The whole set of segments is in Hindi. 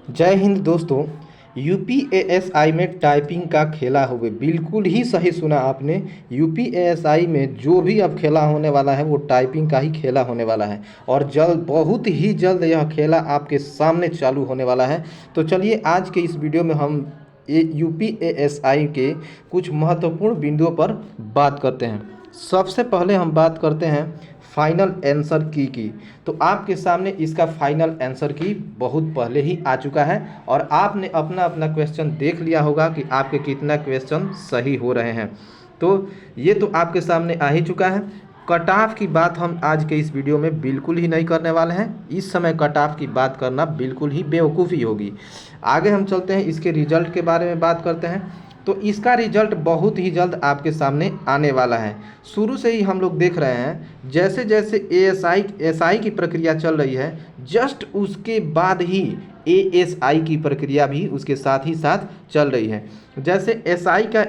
जय हिंद दोस्तों। यूपीएएसआई में टाइपिंग का खेला हुए बिल्कुल ही सही सुना आपने। यूपीएएसआई में जो भी अब खेला होने वाला है वो टाइपिंग का ही खेला होने वाला है और जल्द बहुत ही जल्द यह खेला आपके सामने चालू होने वाला है। तो चलिए आज के इस वीडियो में हम यूपीएएसआई के कुछ महत्वपूर्ण बिंदुओं पर बात करते हैं। सबसे पहले हम बात करते हैं फाइनल आंसर की। तो आपके सामने इसका फाइनल आंसर की बहुत पहले ही आ चुका है और आपने अपना अपना क्वेश्चन देख लिया होगा कि आपके कितना क्वेश्चन सही हो रहे हैं। तो ये तो आपके सामने आ ही चुका है। कट ऑफ की बात हम आज के इस वीडियो में बिल्कुल ही नहीं करने वाले हैं। इस समय कट ऑफ की बात करना बिल्कुल ही बेवकूफ़ी होगी। आगे हम चलते हैं, इसके रिजल्ट के बारे में बात करते हैं। तो इसका रिजल्ट बहुत ही जल्द आपके सामने आने वाला है। शुरू से ही हम लोग देख रहे हैं जैसे जैसे एएसआई की प्रक्रिया चल रही है, जस्ट उसके बाद ही एएसआई की प्रक्रिया भी उसके साथ ही साथ चल रही है। जैसे एसआई का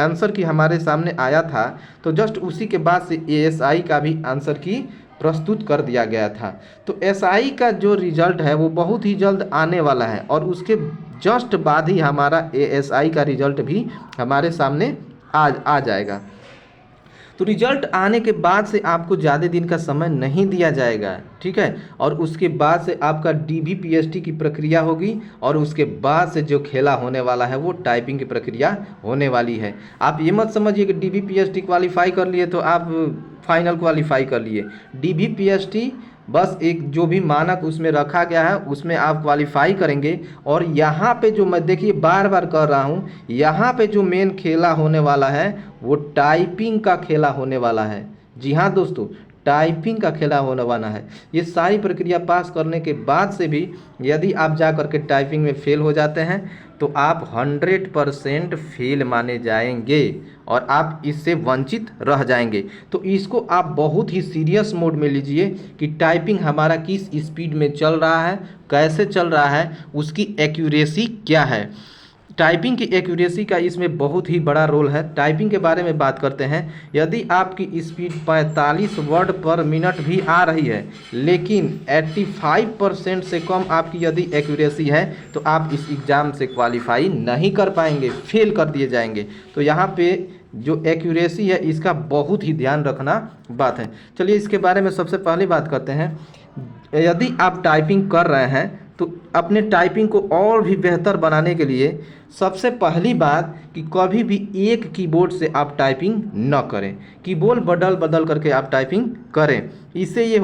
आंसर की हमारे सामने आया था तो जस्ट उसी के बाद से एएसआई का भी आंसर की प्रस्तुत कर दिया गया था। तो एसआई का जो रिजल्ट है वो बहुत ही जल्द आने वाला है और उसके जस्ट बाद ही हमारा एएसआई का रिजल्ट भी हमारे सामने आ जाएगा। तो रिजल्ट आने के बाद से आपको ज़्यादा दिन का समय नहीं दिया जाएगा, ठीक है। और उसके बाद से आपका डीबीपीएसटी की प्रक्रिया होगी और उसके बाद से जो खेला होने वाला है वो टाइपिंग की प्रक्रिया होने वाली है। आप ये मत समझिए कि डीबीपीएसटी क्वालिफाई कर लिए तो आप फाइनल क्वालिफाई कर लिए। डीबीपीएसटी बस एक जो भी मानक उसमें रखा गया है उसमें आप क्वालिफाई करेंगे। और यहाँ पे जो मैं देखिए बार बार कर रहा हूँ, यहाँ पे जो मेन खेला होने वाला है वो टाइपिंग का खेला होने वाला है। जी हाँ दोस्तों, टाइपिंग का खेला होने वाला है। ये सारी प्रक्रिया पास करने के बाद से भी यदि आप जा करके टाइपिंग में फेल हो जाते हैं तो आप 100% फेल माने जाएंगे और आप इससे वंचित रह जाएंगे। तो इसको आप बहुत ही सीरियस मोड में लीजिए कि टाइपिंग हमारा किस स्पीड में चल रहा है, कैसे चल रहा है, उसकी एक्यूरेसी क्या है। टाइपिंग की एक्यूरेसी का इसमें बहुत ही बड़ा रोल है। टाइपिंग के बारे में बात करते हैं। यदि आपकी स्पीड 45 वर्ड पर मिनट भी आ रही है लेकिन 85% से कम आपकी यदि एक्यूरेसी है तो आप इस एग्ज़ाम से क्वालिफाई नहीं कर पाएंगे, फेल कर दिए जाएंगे। तो यहाँ पे जो एक्यूरेसी है इसका बहुत ही ध्यान रखना बात है। चलिए इसके बारे में सबसे पहले बात करते हैं। यदि आप टाइपिंग कर रहे हैं तो अपने टाइपिंग को और भी बेहतर बनाने के लिए सबसे पहली बात कि कभी भी एक कीबोर्ड से आप टाइपिंग न करें। कीबोर्ड बदल बदल करके आप टाइपिंग करें। इससे ये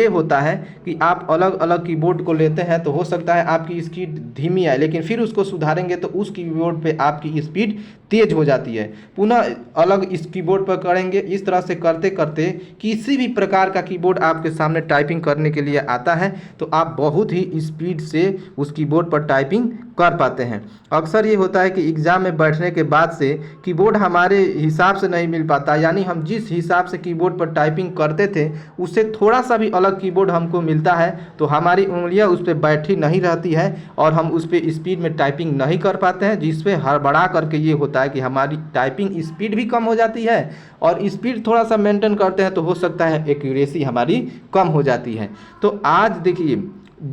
होता है कि आप अलग अलग कीबोर्ड को लेते हैं तो हो सकता है आपकी स्पीड धीमी आए, लेकिन फिर उसको सुधारेंगे तो उस कीबोर्ड पे आपकी स्पीड तेज हो जाती है। पुनः अलग इस कीबोर्ड पर करेंगे। इस तरह से करते करते किसी भी प्रकार का कीबोर्ड आपके सामने टाइपिंग करने के लिए आता है तो आप बहुत ही स्पीड से उस कीबोर्ड पर टाइपिंग कर पाते हैं। अक्सर ये होता है कि एग्ज़ाम में बैठने के बाद से कीबोर्ड हमारे हिसाब से नहीं मिल पाता, यानी हम जिस हिसाब से कीबोर्ड पर टाइपिंग करते थे उससे थोड़ा सा भी अलग कीबोर्ड हमको मिलता है तो हमारी उंगलियां उस पर बैठी नहीं रहती है और हम उस पर स्पीड में टाइपिंग नहीं कर पाते हैं, जिसपे हड़बड़ा करके ये होता है कि हमारी टाइपिंग स्पीड भी कम हो जाती है और स्पीड थोड़ा सा मेंटेन करते हैं तो हो सकता है एक्यूरेसी हमारी कम हो जाती है। तो आज देखिए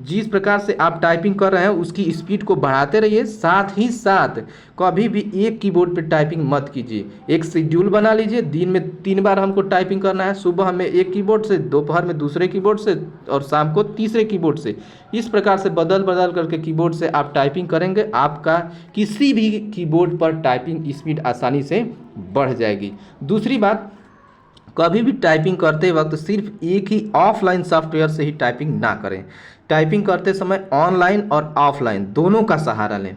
जिस प्रकार से आप टाइपिंग कर रहे हैं उसकी स्पीड को बढ़ाते रहिए, साथ ही साथ कभी भी एक कीबोर्ड पे टाइपिंग मत कीजिए। एक शेड्यूल बना लीजिए, दिन में 3 बार हमको टाइपिंग करना है। सुबह में एक कीबोर्ड से, दोपहर में दूसरे कीबोर्ड से और शाम को तीसरे कीबोर्ड से। इस प्रकार से बदल बदल करके कीबोर्ड से आप टाइपिंग करेंगे, आपका किसी भी कीबोर्ड पर टाइपिंग स्पीड आसानी से बढ़ जाएगी। दूसरी बात, कभी भी टाइपिंग करते वक्त सिर्फ एक ही ऑफलाइन सॉफ्टवेयर से ही टाइपिंग ना करें। टाइपिंग करते समय ऑनलाइन और ऑफलाइन दोनों का सहारा लें।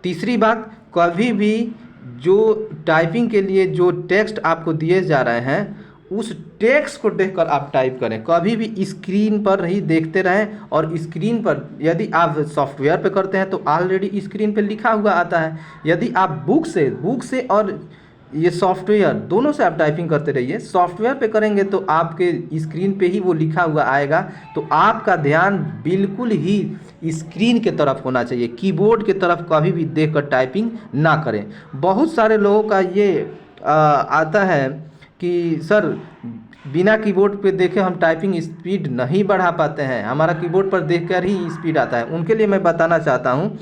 तीसरी बात, कभी भी जो टाइपिंग के लिए जो टेक्स्ट आपको दिए जा रहे हैं उस टेक्स्ट को देखकर आप टाइप करें। कभी भी स्क्रीन पर ही देखते रहें और स्क्रीन पर यदि आप सॉफ्टवेयर पे करते हैं तो ऑलरेडी स्क्रीन पे लिखा हुआ आता है। यदि आप बुक से और ये सॉफ्टवेयर दोनों से आप टाइपिंग करते रहिए। सॉफ्टवेयर पे करेंगे तो आपके स्क्रीन पे ही वो लिखा हुआ आएगा, तो आपका ध्यान बिल्कुल ही स्क्रीन के तरफ होना चाहिए, कीबोर्ड के तरफ कभी भी देखकर टाइपिंग ना करें। बहुत सारे लोगों का ये आता है कि सर बिना कीबोर्ड पे देखे हम टाइपिंग स्पीड नहीं बढ़ा पाते हैं, हमारा कीबोर्ड पर देखकर ही स्पीड आता है। उनके लिए मैं बताना चाहता हूँ,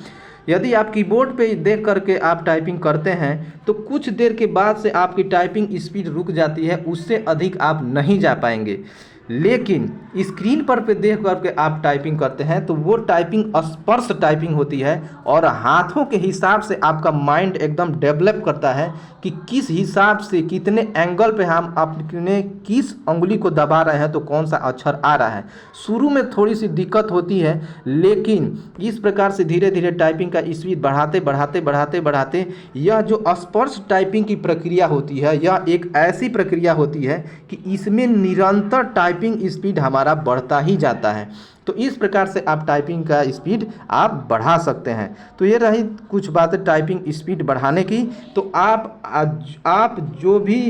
यदि आप कीबोर्ड पे देख करके आप टाइपिंग करते हैं तो कुछ देर के बाद से आपकी टाइपिंग स्पीड रुक जाती है, उससे अधिक आप नहीं जा पाएंगे। लेकिन स्क्रीन पर पे देख करके आप टाइपिंग करते हैं तो वो टाइपिंग स्पर्श टाइपिंग होती है, और हाथों के हिसाब से आपका माइंड एकदम डेवलप करता है कि किस हिसाब से कितने एंगल पे हम अपने किस उंगली को दबा रहे हैं तो कौन सा अक्षर आ रहा है। शुरू में थोड़ी सी दिक्कत होती है, लेकिन इस प्रकार से धीरे धीरे टाइपिंग का स्पीड बढ़ाते बढ़ाते बढ़ाते बढ़ाते यह जो स्पर्श टाइपिंग की प्रक्रिया होती है, यह एक ऐसी प्रक्रिया होती है कि इसमें निरंतर टाइपिंग स्पीड हमारा बढ़ता ही जाता है। तो इस प्रकार से आप टाइपिंग का स्पीड आप बढ़ा सकते हैं। तो ये रही कुछ बातें टाइपिंग स्पीड बढ़ाने की। तो आप जो भी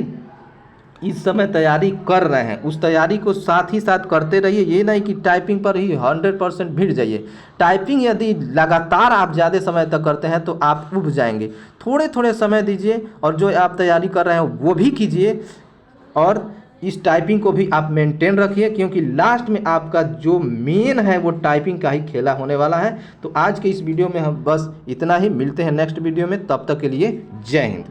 इस समय तैयारी कर रहे हैं उस तैयारी को साथ ही साथ करते रहिए। ये नहीं कि टाइपिंग पर ही 100% भिड़ जाइए। टाइपिंग यदि लगातार आप ज़्यादा समय तक करते हैं तो आप उब जाएंगे। थोड़े थोड़े समय दीजिए और जो आप तैयारी कर रहे हैं वो भी कीजिए, और इस टाइपिंग को भी आप मेंटेन रखिए, क्योंकि लास्ट में आपका जो मेन है वो टाइपिंग का ही खेला होने वाला है। तो आज के इस वीडियो में हम बस इतना ही, मिलते हैं नेक्स्ट वीडियो में, तब तक के लिए जय हिंद।